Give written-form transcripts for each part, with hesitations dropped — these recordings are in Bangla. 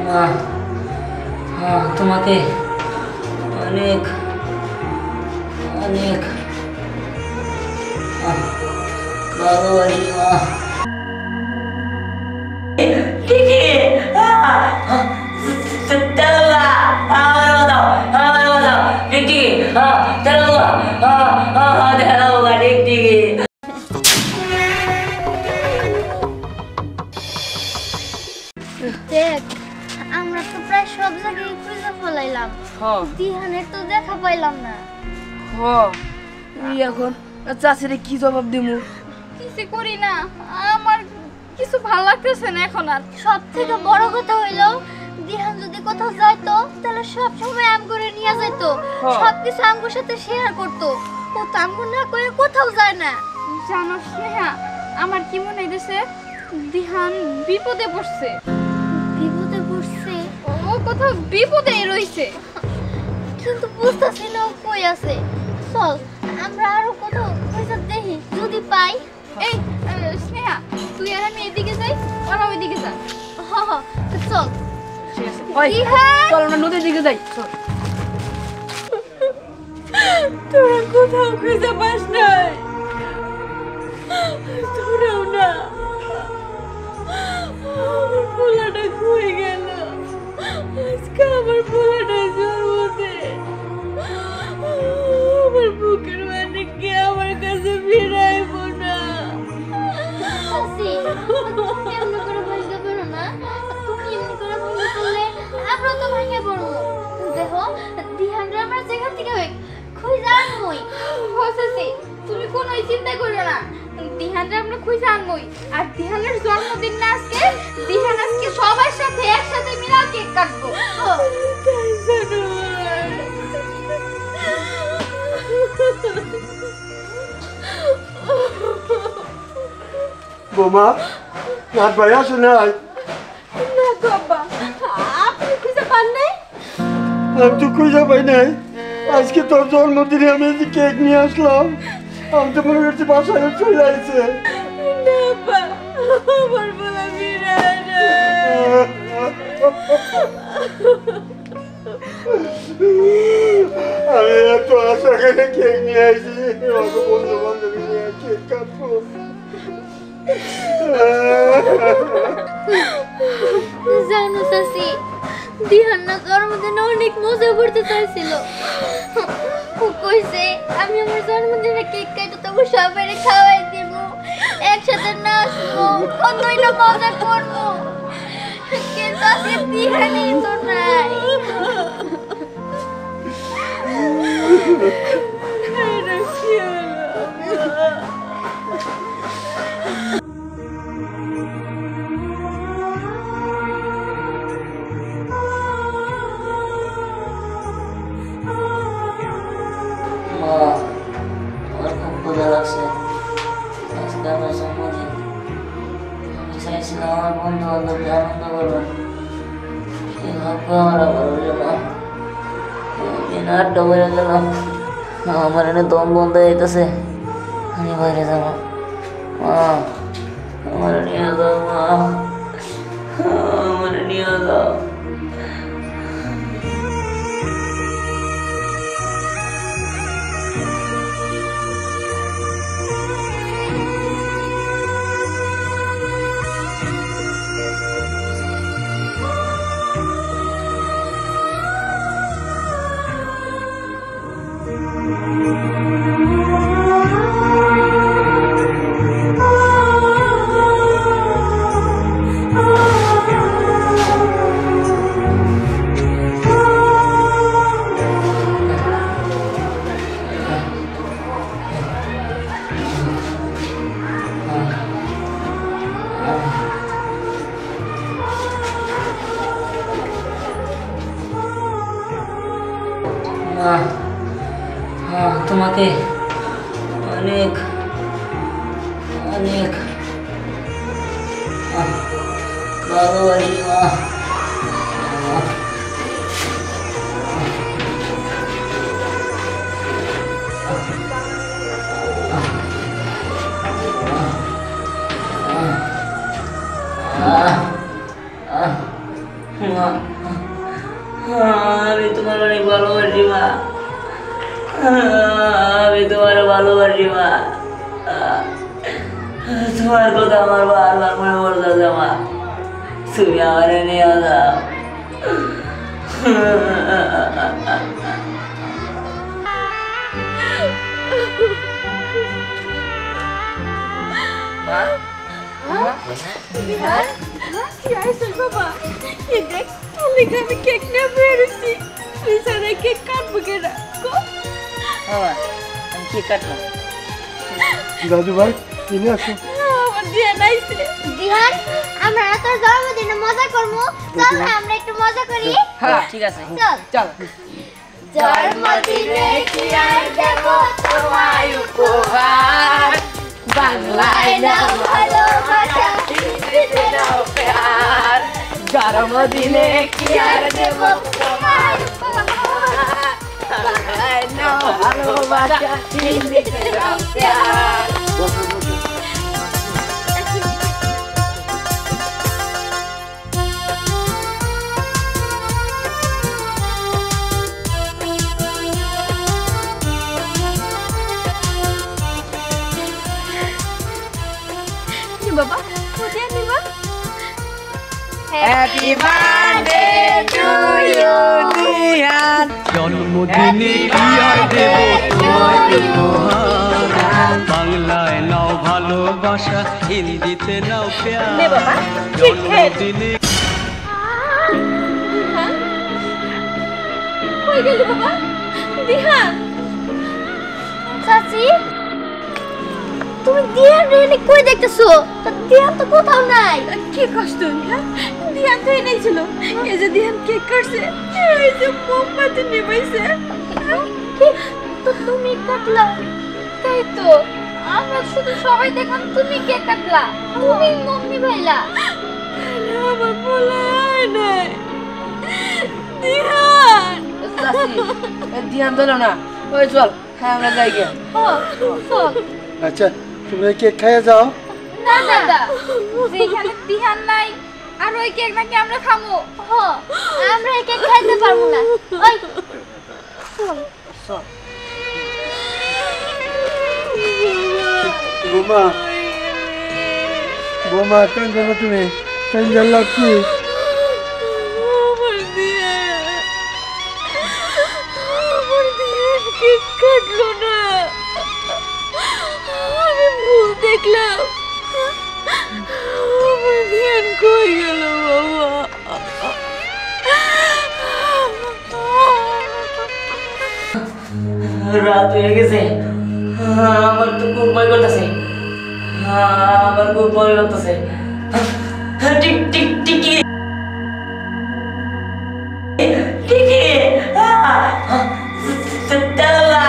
মা, তোমাকে অনেক অনেক ভালোবাসি মা। দেখ, আমরা তো প্রায় সব জায়গায় খুঁজে ফেলাইলাম, দিহানের তো দেখা পাইলাম না। এখন চাষিরে কি জবাব দিমু? কিছু করি না, আমার কিছু ভালো লাগতেছে না এখন। আর সব থেকে বড় কথা হইলো, দিহান যদি কোথাও যাইতো তাহলে সব সময় আম করে নিয়ে যাইতো, সবকিছু আমগুর সাথে শেয়ার করতো। ও তো আমগুর না করে কোথাও যায় না। জানো স্নেহা, আমার কি মনে হইতেছে দিহান বিপদে পড়ছে। বিপদে পড়ছে? ও কোথাও বিপদে রইছে, কিন্তু বুঝতেছি না ও কই আছে। চল আমরা আরো কোথাও খুঁজে দেখি, যদি পাই। এই স্নেহা, তুই আর আমি এদিকে যাই, ওরা ওইদিকে যা। চল। চল আমরা নদীর দিকে যাই। তোরা কোথাও খুঁজে পাস নাই? তোরাও না? আমার পোলাটা কই গেল? আজকে আমার পোলাটা জন্মদিন। আমার বুকের মানে কি আমার কাছে ফিরাইব না? তুমি এমনি করে ভাঙতে পারো না? তুমি এমনি করে ভাঙতে পারলে আমরা তো ভাঙে পড়বো। দেখো, দিহানরা আমরা যেখান থেকে খুঁজে আনবই। হসেছি, তুমি কোনো চিন্তা করো না, দিহানরা আমরা খুঁজে আনবই। আর দিহানের জন্মদিন না আজকে, দিহান আজকে সবার সাথে একসাথে মিলা কেক কাটবো। বোমা, রাত ভাই আসো নাই? না বাবা, আপনি খুঁজে পান নাই? আমি তো খুঁজে পাই নাই। আজকে তোর জন্মদিনে আমি কেক নিয়ে আসলাম, আমি তো মনে করছি বাসায় চলে আসছে। আমার বলা ফিরায় না। আমি এত আশা করে কেক নিয়ে আসি, আমাকে বন্ধু বান্ধব নিয়ে কেক কাটবো। জানো চাচি, দিহান না জন্মদিনে অনেক মজা করতে চাইছিল। ও কইছে আমি আমার জন্মদিনে কেক কেটে তবু সবাই খাওয়াই দিব, একসাথে নাচবো, কতইটা মজা করবো। কিন্তু আজকে দিহানই তো নাই। এটা কি হলো? আমার খুব ক্ষুধা লাগছে, আজকে আমার জন্মদিন। আমি চাইছিলাম আমার বন্ধু বান্ধবকে আনন্দ করবো, সে ভাগ্য আমার আবার হইল না। আড্ডা বেড়ে গেলাম, আমার এনে দম বন্ধ হয়ে যেতেছে, আমি বাইরে যাবো। মা, আমার নিয়ে যাও মা, আমার নিয়ে যাও। তোমাকে অনেক অনেক ভালোবাসি মা। মা আমি তোমার অনেক ভালোবাসি মা, আমি তোমার ভালোবাসি মা, তোমার কথা আমার বারবার মনে পড়তেছে মা, তুমি আমার নিয়ে যাও। কি আইসল বাবা, এই দেখ আমি কেক নিয়ে বেরোছি, বিছানা কেক কাটবো কেনা আমি কি কাটলাম? দাদু ভাই কিনে আসো। আমার দিয়ে নাইছে। দিহান আমরা তোর জন্মদিনে মজা করবো, চল না আমরা একটু মজা করি। হ্যাঁ ঠিক আছে, চল চল। জন্মদিনে কি আর দেব তোমায় উপহার বাংলায় নাও ভালোবাসা দিতে দাও প্যার, জন্মদিনে কি আর দেব তোমায় উপহার বাংলায় নাও ভালোবাসা দিতে দাও প্যার। বাবা কোথায় নিবা? Happy birthday to you Dihan, জন্মদিনে কি আর দেব তোমায় উপহার, বাংলায় নাও ভালোবাসা হিন্দিতে নাও প্যার, জন্মদিনে দিহান কই গেলি বাবা? দিহান চাচি তুমি দিহান রে কই দেখতেছো? দিহান তো কোথাও নাই। কি কষ্ট হ্যাঁ, দিহান তো এনেই ছিল। এই যে দিহান কেক কাটছে, এই যে মোমবাতি নিবাইছে। ঠিক তো তুমি কাটলা। তাই তো আমরা শুধু সবাই দেখলাম তুমি কেক কাটলা, তুমি মম্মি ভাইলা। আমার বলাই নাই। দিহান দিহান ধরো না, ওই চল, হ্যাঁ আমরা যাই গে। চল আচ্ছা তুমি কেক খাইয়ে যাও। না দাদা, যেখানে দিহান নাই আর ওই কেক নাকি আমরা খামো। হ আমরা এই কেক খাইতে পারবো না। ওই চল। বোমা বোমা কেন জানো তুমি কেন জানলাম কি? আমার দিহান কেক কাটলো না, আমি ভুল দেখলাম। আমার দিহান কই গেল বাবা? রাত হয়ে গেছে, আমার তো খুব ভয় করতেছে, আমার খুব ভয় করতেছে। টিক টিক টিকি টিকি, তেলুগা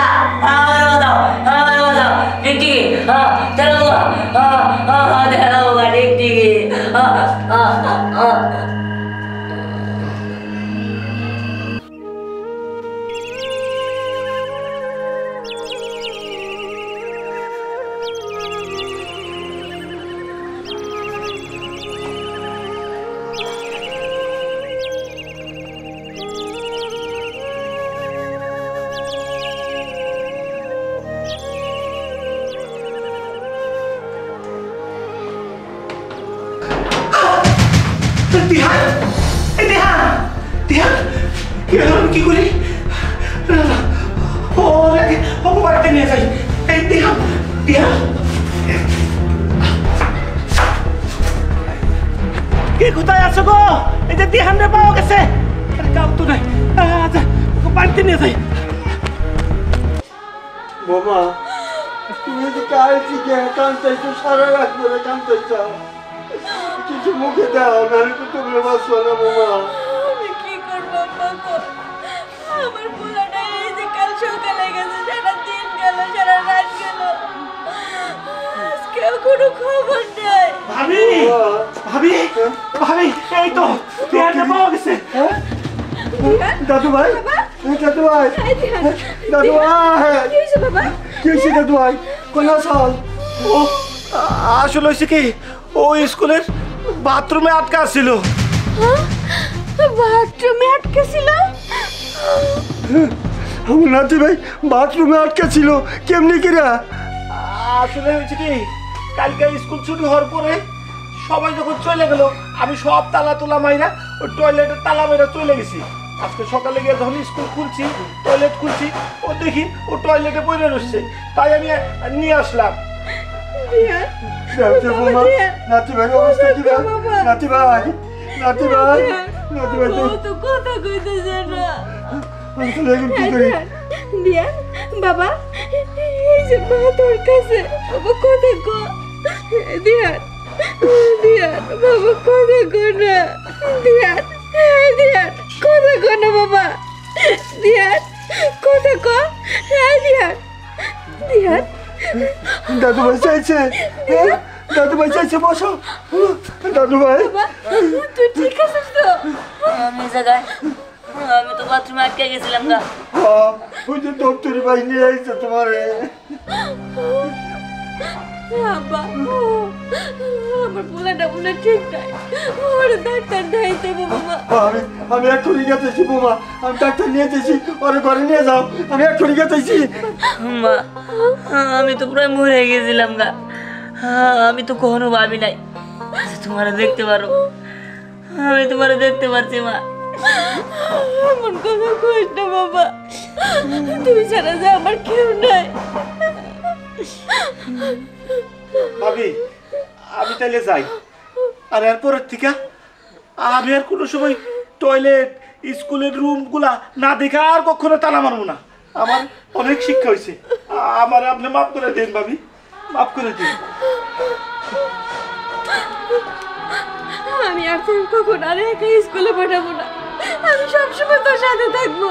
আমার বাতাও, আমার বাতাও, টিক টিকি তেলুগা, তেলুগা টিক টিকি। দিহান, এই দিহান, দিহান, কি হলো? আমি কি করি? ও বাড়িতে নিয়ে যাই। এই দিহান, দিহান, কে কোথায় আছো গো? এই যে দিহান রে পাওয়া গেছে। আরে যাও তো নাই, আচ্ছা বাড়িতে নিয়ে যাই। বোমা তুমি যে কাল থেকে কানতেছো, সারা রাত ধরে কানতেছো, কিছু মুখে দাও নাহলে তো তুমি বাঁচো না বোমা। আমি কি করবো বাবা? আমার পোলাটা এই যে কাল সকালে গেছে, সারা দিন গেল, সারা রাত গেল, আজকেও কোনো খবর নেই। ভাবি, ভাবি, ভাবি, এই তো দিহান রে পাওয়া গেছে। দাদু ভাই, দাদু ভাই, দাদু ভাই, কি হয়েছে বাবা? কি হয়েছে দাদু ভাই? কোন সাল? ও আসলে হয়েছে কি, ও স্কুলের বাথরুমে আটকা ছিল। বাথরুমে আটকে ছিল? আমার নাতি ভাই বাথরুমে আটকা ছিল কেমনি কিরা? আসলে হয়েছে কি, কালকে স্কুল ছুটি হওয়ার পরে সবাই যখন চলে গেল, আমি সব তালা তোলা মাইরা ওই টয়লেটের তালা মাইরা চলে গেছি। আজকে সকালে গিয়ে যখন স্কুল খুলছি, টয়লেট খুলছি, ও দেখি ও টয়লেটে পড়ে রয়েছে, তাই আমি নিয়ে আসলাম। নাতি ভাই অবস্থা কি ভাই? নাতি ভাই নাতি ভাই নাতি ভাই তো কথা কইতেছে না। আমি তো এখন কি করি? দিয়া বাবা, এই যে মা তোর কাছে, বাবা কথা কো। দিয়া দিয়া বাবা কথা কো না। দিয়া দিয়া কথা কো না বাবা। দিয়া কথা কো। দিয়া দিয়া দাদু ভাই চাইছে, দাদু ভাই চাইছে, বসো। দাদু ভাই তুই ঠিক আছিস তো? আমি জায়গায় আমি তো বাথরুমে আটকে গেছিলাম গা। ওই যে দপ্তরি ভাই নিয়ে আইছে তোমারে। আব্বা, আমার পোলাটা মনে ঠিক নাই, ওরে ডাক্তার দেখাইতে বাবা। আমি এক্ষুনি গেতেছি বোমা, আমি ডাক্তার নিয়ে যেছি, ওরে ঘরে নিয়ে যাও, আমি এক্ষুনি গেতেছি। মা, আমি তো প্রায় মরে গেছিলাম গা। আমি তো কখনো ভাবি নাই যে তোমারে দেখতে পারো। আমি তোমারে দেখতে পারছি মা। এমন কথা কইস না বাবা, তুই ছাড়া যে আমার কেউ নাই। ভাবি, আমি তাইলে যাই। আর এরপরের থেকে আমি আর কোনো সময় টয়লেট, স্কুলের রুমগুলা না দেখে আর কখনো তালা মারবো না। আমার অনেক শিক্ষা হয়েছে। আমার আপনি মাফ করে দিন ভাবি, মাফ করে দিন। আমি আর তোর কখন আর একা স্কুলে পাঠাবো না, আমি সবসময় তোর সাথে থাকবো।